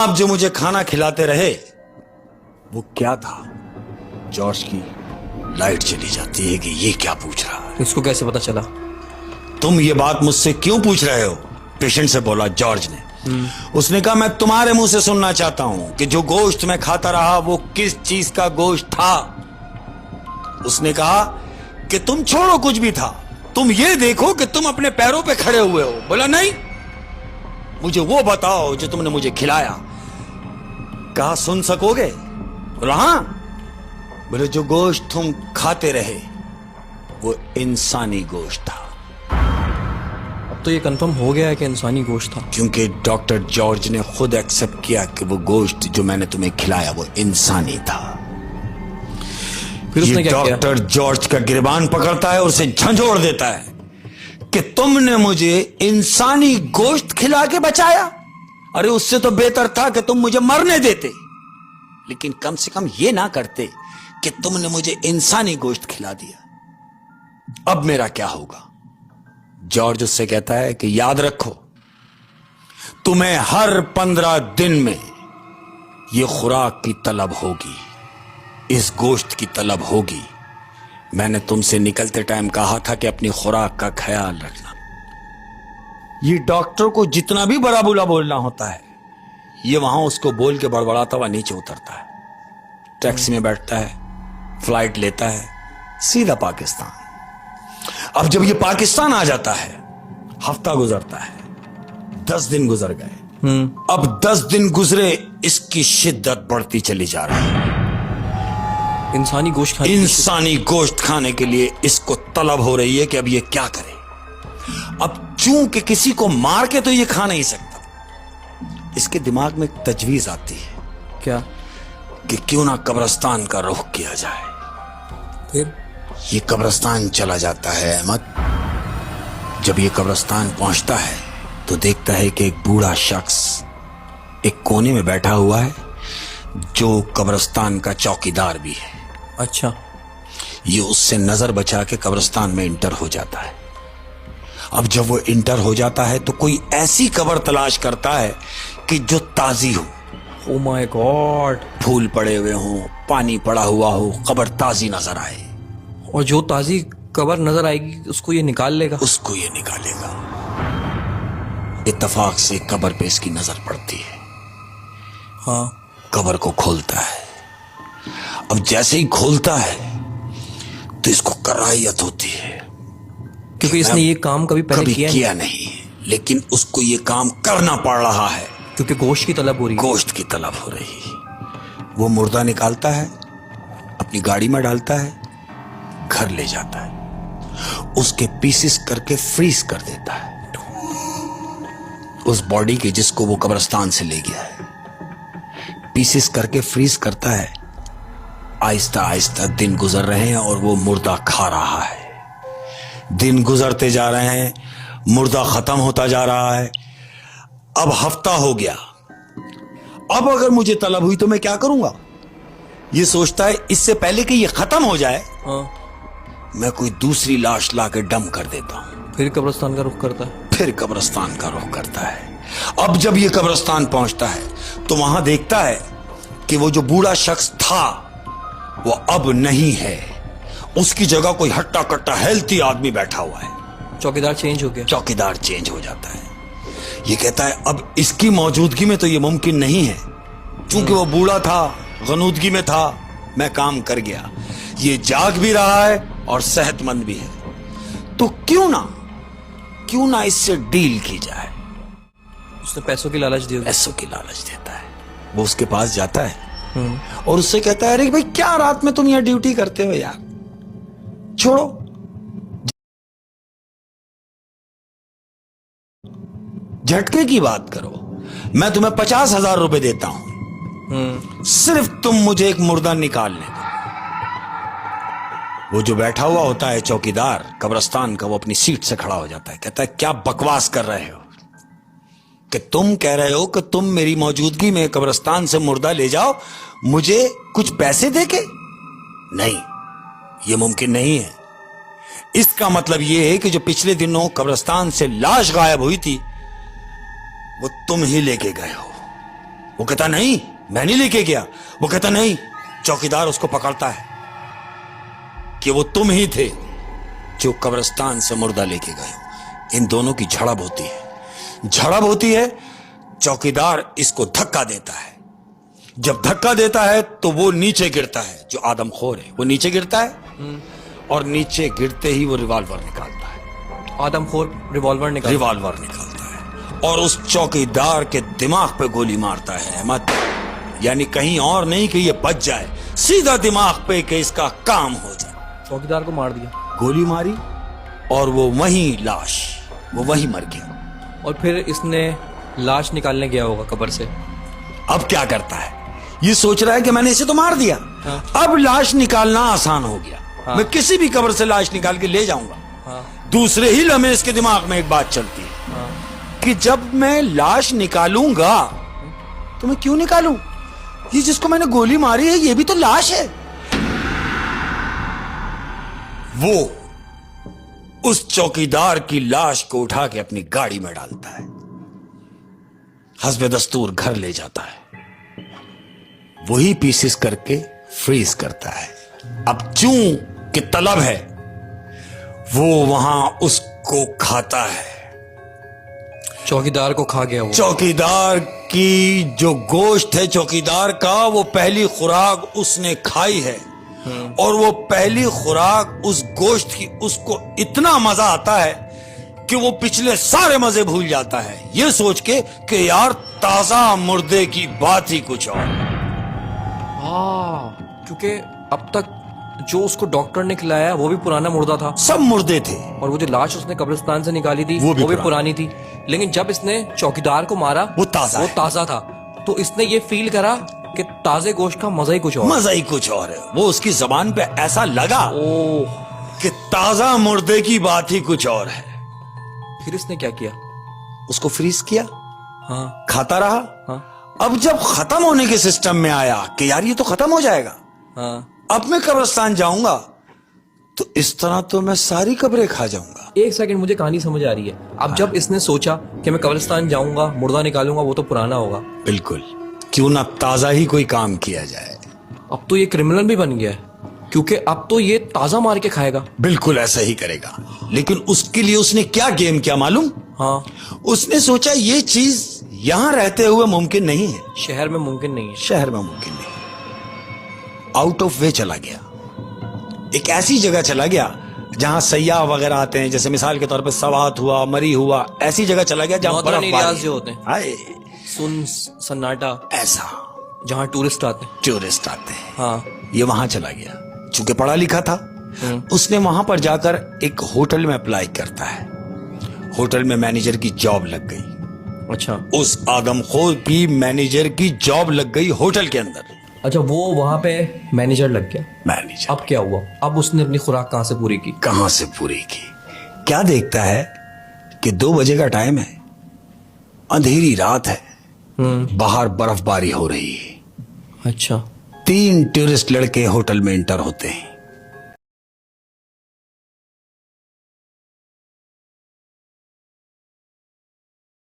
आप जो मुझे खाना खिलाते रहे वो क्या था? जॉर्ज की लाइट चली जाती है कि ये क्या पूछ रहा है? इसको कैसे पता चला? तुम ये बात मुझसे क्यों पूछ रहे हो? पेशेंट से बोला जॉर्ज ने। उसने कहा मैं तुम्हारे मुंह से सुनना चाहता हूं कि जो गोश्त मैं खाता रहा वो किस चीज का गोश्त था। उसने कहा कि तुम छोड़ो कुछ भी था, तुम ये देखो कि तुम अपने पैरों पे खड़े हुए हो। बोला नहीं, मुझे वो बताओ जो तुमने मुझे खिलाया। कहा सुन सकोगे? बोला हां। बोले जो गोश्त तुम खाते रहे वो इंसानी गोश्त था। अब तो ये कंफर्म हो गया है कि इंसानी गोश्त था, क्योंकि डॉक्टर जॉर्ज ने खुद एक्सेप्ट किया कि वो गोश्त जो मैंने तुम्हें खिलाया वो इंसानी था। फिर उसने ये क्या किया? डॉक्टर जॉर्ज का गिरबान पकड़ता है और उसे झंझोड़ देता है कि तुमने मुझे इंसानी गोश्त खिला के बचाया। अरे उससे तो बेहतर था कि तुम मुझे मरने देते, लेकिन कम से कम ये ना करते कि तुमने मुझे इंसानी गोश्त खिला दिया। अब मेरा क्या होगा? जॉर्ज उससे कहता है कि याद रखो, तुम्हें हर 15 दिन में यह खुराक की तलब होगी, इस गोश्त की तलब होगी। मैंने तुमसे निकलते टाइम कहा था कि अपनी खुराक का ख्याल रखना। ये डॉक्टर को जितना भी बड़ा बुला बोलना होता है, ये वहां उसको बोल के बड़बड़ाता हुआ नीचे उतरता है। टैक्सी में बैठता है, फ्लाइट लेता है, सीधा पाकिस्तान। अब जब ये पाकिस्तान आ जाता है, हफ्ता गुजरता है, 10 दिन गुजर गए। अब 10 दिन गुजरे, इसकी शिद्दत बढ़ती चली जा रही है। इंसानी गोश्त खाने के लिए इसको तलब हो रही है कि अब ये क्या करे। अब चूंकि किसी को मार के तो ये खा नहीं सकता, इसके दिमाग में एक तजवीज आती है। क्या? कि क्यों ना कब्रिस्तान का रुख किया जाए। फिर ये कब्रिस्तान चला जाता है अहमद। जब ये कब्रिस्तान पहुंचता है तो देखता है कि एक बूढ़ा शख्स एक कोने में बैठा हुआ है, जो कब्रिस्तान का चौकीदार भी है। अच्छा। ये उससे नजर बचा के कब्रिस्तान में इंटर हो जाता है। अब जब वो इंटर हो जाता है तो कोई ऐसी कब्र तलाश करता है कि जो ताजी हो। Oh my God. फूल पड़े हुए हों, पानी पड़ा हुआ हो, कब्र ताजी नजर आए। और जो ताजी कब्र नजर आएगी उसको ये निकाल लेगा? उसको ये निकालेगा। इत्तेफाक से कब्र पे इसकी नजर पड़ती है। हाँ। कब्र को खोलता है। अब जैसे ही खोलता है तो इसको कराहियत होती है, क्योंकि इसने ये काम कभी पहले किया नहीं, लेकिन उसको ये काम करना पड़ रहा है क्योंकि गोश्त की तलब हो रही है। गोश्त की तलब हो रही। वो मुर्दा निकालता है, अपनी गाड़ी में डालता है, घर ले जाता है, उसके पीसेस करके फ्रीज कर देता है। उस बॉडी के जिसको वो कब्रिस्तान से ले गया है, पीसेस करके फ्रीज करता है। आहिस्ता आहिस्ता दिन गुजर रहे हैं और वो मुर्दा खा रहा है। दिन गुजरते जा रहे हैं, मुर्दा खत्म होता जा रहा है। अब हफ्ता हो गया। अब अगर मुझे तलब हुई तो मैं क्या करूंगा? ये सोचता है इससे पहले कि ये खत्म हो जाए, मैं कोई दूसरी लाश लाके डम कर देता हूं। फिर कब्रिस्तान का रुख करता है। फिर कब्रिस्तान का रुख करता है। अब जब ये कब्रिस्तान पहुंचता है तो वहां देखता है कि वो जो बूढ़ा शख्स था वो अब नहीं है। उसकी जगह कोई हट्टा कट्टा हेल्थी आदमी बैठा हुआ है। चौकीदार चेंज हो गया। चौकीदार चेंज हो जाता है। ये कहता है अब इसकी मौजूदगी में तो ये मुमकिन नहीं है, क्योंकि वो बूढ़ा था, गनूदगी में था, मैं काम कर गया। ये जाग भी रहा है और सेहतमंद भी है, तो क्यों ना इससे डील की जाए। उसने पैसों की लालच दी। पैसों की लालच देता है। वो उसके पास जाता है और उससे कहता है अरे भाई क्या रात में तुम यहाँ ड्यूटी करते हो यार, छोड़ो, झटके की बात करो, मैं तुम्हें 50,000 रुपए देता हूं, सिर्फ तुम मुझे एक मुर्दा निकालने दो। वो जो बैठा हुआ होता है चौकीदार कब्रिस्तान का, वो अपनी सीट से खड़ा हो जाता है। कहता है क्या बकवास कर रहे हो कि तुम कह रहे हो कि तुम मेरी मौजूदगी में कब्रिस्तान से मुर्दा ले जाओ मुझे कुछ पैसे देके? नहीं, यह मुमकिन नहीं है। इसका मतलब यह है कि जो पिछले दिनों कब्रिस्तान से लाश गायब हुई थी वो तुम ही लेके गए हो, वो कहता नहीं, मैं नहीं लेके गया। वो कहता नहीं। चौकीदार उसको पकड़ता है कि वो तुम ही थे जो कब्रिस्तान से मुर्दा लेके गए हो। इन दोनों की झड़प होती है। झड़प होती है, चौकीदार इसको धक्का देता है। जब धक्का देता है तो वो नीचे गिरता है, जो आदमखोर है वो नीचे गिरता है और नीचे गिरते ही वो रिवॉल्वर निकालता है। आदमखोर रिवॉल्वर निकालता है और उस चौकीदार के दिमाग पे गोली मारता है अहमद। यानी कहीं और नहीं कि ये बच जाए, सीधा दिमाग पे कि इसका काम हो जाए। चौकीदार को मार दिया, गोली मारी और वो वहीं वो वहीं मर गया। और फिर इसने लाश निकालने गया होगा कब्र से। अब क्या करता है, ये सोच रहा है कि मैंने इसे तो मार दिया। हाँ। अब लाश निकालना आसान हो गया। हाँ। मैं किसी भी कब्र से लाश निकाल के ले जाऊंगा। हाँ। दूसरे ही लम्हे इसके दिमाग में एक बात चलती है हाँ। कि जब मैं लाश निकालूंगा तो मैं क्यों निकालूं, ये जिसको मैंने गोली मारी है ये भी तो लाश है। वो उस चौकीदार की लाश को उठा के अपनी गाड़ी में डालता है, हस्बे दस्तूर घर ले जाता है, वही पीसेस करके फ्रीज करता है। अब चूं कि तलब है, वो वहां उसको खाता है। चौकीदार को खा गया वो। चौकीदार की जो गोश्त है चौकीदार का, वो पहली खुराक उसने खाई है और वो पहली खुराक उस गोश्त की उसको इतना मजा आता है कि वो पिछले सारे मजे भूल जाता है, ये सोच के कि यार ताजा मुर्दे की बात ही कुछ और। क्योंकि अब तक जो उसको डॉक्टर ने खिलाया वो भी पुराना मुर्दा था, सब मुर्दे थे, और वो जो लाश उसने कब्रिस्तान से निकाली थी वो भी पुरानी थी। लेकिन जब इसने चौकीदार को मारा वो ताजा था। तो इसने ये फील करा कि ताजे गोश्त का मजा ही कुछ और है। वो उसकी जबान पे ऐसा लगा ओह, कि ताजा मुर्दे की बात ही कुछ और है। फिर इसने क्या किया, उसको फ्रीज किया। हाँ खाता रहा। हाँ अब जब खत्म होने के सिस्टम में आया कि यार ये तो खत्म हो जाएगा, हाँ। अब मैं कब्रिस्तान जाऊंगा तो इस तरह तो मैं सारी कब्रें खा जाऊंगा। एक सेकंड, मुझे कहानी समझ आ रही है। अब जब इसने सोचा कि मैं कब्रिस्तान जाऊंगा, मुर्दा निकालूंगा, वो तो पुराना होगा। बिल्कुल, क्यों ना ताजा ही कोई काम किया जाए। अब तो ये क्रिमिनल भी बन गया है, क्योंकि अब तो ये ताजा मार के खाएगा। बिल्कुल ऐसा ही करेगा, लेकिन उसके लिए उसने क्या गेम किया मालूम? हाँ, उसने सोचा ये चीज यहां रहते हुए मुमकिन नहीं है, शहर में मुमकिन नहीं है। शहर में मुमकिन नहीं, आउट ऑफ वे चला गया, एक ऐसी जगह चला गया जहां सयाह वगैरह आते हैं, जैसे मिसाल के तौर पे सवात हुआ, मरी हुआ, ऐसी जगह चला गया जहां बर्फबारी जो होते हैं, हाय सुन सन्नाटा, ऐसा जहां टूरिस्ट आते हैं। हाँ, ये वहां चला गया। चूंकि पढ़ा लिखा था, उसने वहां पर जाकर एक होटल में अप्लाई करता है। होटल में मैनेजर की जॉब लग गई। अच्छा, उस आदमखोर की मैनेजर की जॉब लग गई होटल के अंदर। अच्छा, वो वहां पे मैनेजर लग गया। मैनेजर। अब क्या हुआ? अब उसने अपनी खुराक कहां से पूरी की? क्या देखता है कि 2 बजे का टाइम है, अंधेरी रात है, बाहर बर्फबारी हो रही है। अच्छा, 3 टूरिस्ट लड़के होटल में एंटर होते हैं।